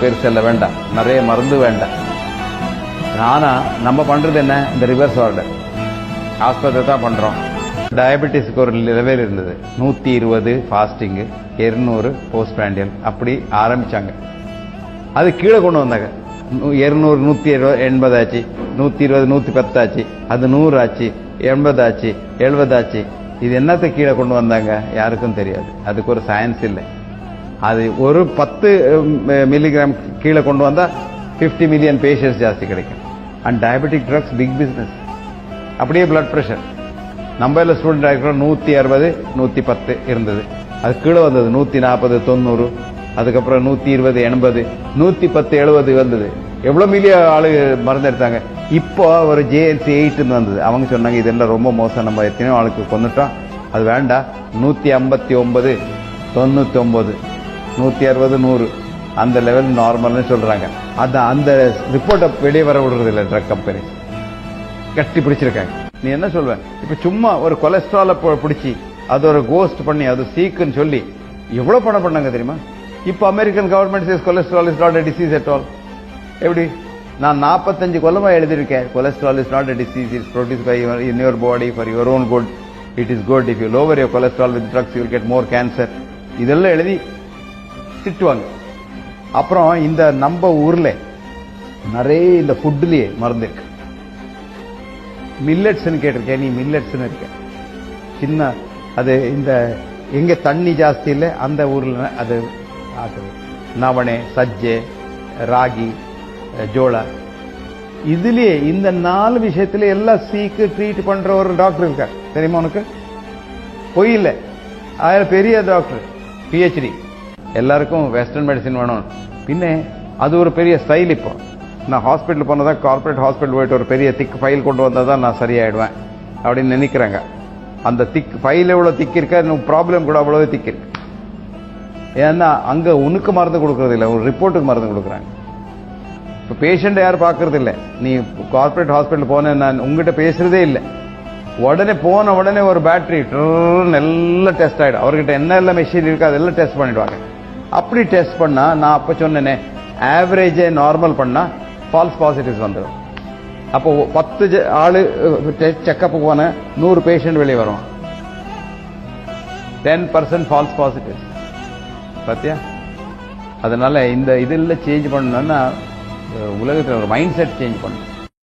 பெருசல்ல வேண்டாம், நிறைய மருந்து வேண்டாம். ஆனா நம்ம பண்றது என்ன, இந்த ரிவர்ஸ் ஆர்டர் ஆஸ்பத்திரி தான் பண்றோம். டயபெட்டிஸ்க்கு ஒரு லெவல் இருந்தது, 120 ஃபாஸ்டிங், 200 போஸ்ட் பிராண்டியல், அப்படி ஆரம்பிச்சாங்க. அது கீழே கொண்டு வந்தாங்க. 200 180 ஆச்சு, 120 110 ஆச்சு, அது 100 ஆச்சு, 80 ஆச்சு, 70 ஆச்சு. இது என்னத்தை கீழே கொண்டு வந்தாங்க யாருக்கும் தெரியாது. அதுக்கு ஒரு சயின்ஸ் இல்லை. அது ஒரு 10 மில்லிகிராம் கீழே கொண்டு வந்தா 50 மில்லியன் பேஷண்ட்ஸ் ஜாஸ்தி கிடைக்கும். And diabetic drugs big business. அப்படியே பிளட் பிரஷர் நம்ம எல்லாம் ஸ்டூடெண்ட் ஆகிக்கிறோம், 160 110 இருந்தது, அது கீழே வந்தது 140 90, அதுக்கப்புறம் 120 80, 110 70 வந்தது. எவ்வளவு மில்லியன் ஆளு மருந்து எடுத்தாங்க. இப்போ ஒரு JNC 8 வந்தது. அவங்க சொன்னாங்க இதெல்லாம் ரொம்ப மோசம், நம்ம எத்தனையோ ஆளுக்கு கொண்டுட்டோம், அது வேண்டாம். 159 99 160 100 அந்த லெவல் நார்மல்னு சொல்றாங்க. அந்த ரிப்போர்ட்டை வெளியே வர விடுறது இல்லை ட்ரக் கம்பெனி, கட்டி பிடிச்சிருக்காங்க. நீ என்ன சொல்வேன், இப்ப சும்மா ஒரு கொலஸ்ட்ரால பிடிச்சி அது ஒரு கோஸ்ட் பண்ணி அது சீக்குன்னு சொல்லி எவ்வளவு பணம் பண்ணாங்க தெரியுமா? இப்ப American government says cholesterol is not a disease at all. எப்படி நான் 45 கொல்லமா எழுதியிருக்கேன், cholesterol is not a disease, it's produce by in your body for your own good, it is good, if you lower your cholesterol with drugs you will get more cancer. இதெல்லாம் எழுதி திட்டுவாங்க. அப்புறம் இந்த நம்ம ஊர்ல நிறைய இந்த ஃபுட்லயே மருந்து இருக்கு. மில்லட்ஸ் கேட்டிருக்கேன், நீ மில்லட்ஸ் இருக்க சின்ன, அது இந்த எங்க தண்ணி ஜாஸ்தி இல்லை அந்த ஊர்ல அது நவணை, சஜ்ஜை, ராகி, ஜோளா, இதுலயே இந்த 4 விஷயத்துல எல்லாம் சீக்கு ட்ரீட் பண்ற ஒரு டாக்டர் இருக்கார் தெரியுமா உனக்கு? பொய் இல்லை, ஆயிரம் பெரிய டாக்டர், PhD. எல்லாருக்கும் வெஸ்டர்ன் மெடிசின் வேணும். பின்ன அது ஒரு பெரிய ஸ்டைல். இப்போ நான் ஹாஸ்பிட்டல் போனதா, கார்பரேட் ஹாஸ்பிட்டல் போயிட்டு ஒரு பெரிய திக் ஃபைல் கொண்டு வந்தாதான் நான் சரியாயிடுவேன் அப்படின்னு நினைக்கிறாங்க. அந்த திக் ஃபைல் எவ்வளவு திக் இருக்க, ப்ராப்ளம் கூட அவ்வளவு திக் இருக்கு. ஏன்னா அங்க உனக்கு மருந்து கொடுக்கறது இல்லை, ஒரு ரிப்போர்ட்டுக்கு மருந்து கொடுக்குறாங்க. இப்ப பேஷண்ட் யாரும் பாக்குறது இல்லை. நீ கார்பரேட் ஹாஸ்பிட்டல் போன, நான் உங்ககிட்ட பேசுறதே இல்லை. உடனே ஒரு பேட்டரி எல்லாம் டெஸ்ட் ஆயிடும். அவர்கிட்ட என்ன எல்லாம் மெஷின் இருக்கு அதெல்லாம் டெஸ்ட் பண்ணிடுவாங்க. அப்படி டெஸ்ட் பண்ணா, நான் அப்ப சொன்னேனே, ஆவரேஜ் நார்மல் பண்ணா ஃபால்ஸ் பாசிட்டிவ்ஸ் வந்துடும். அப்போ 10 ஆளு செக்அப் போன 100 பேஷண்ட் வெளியே வரும், 10% ஃபால்ஸ் பாசிட்டிவ். பாத்தியா? அதனால இந்த இதெல்லாம் சேஞ்ச் பண்ணணும்னா உலகத்தில் ஒரு மைண்ட் செட் சேஞ்ச் பண்ணணும்.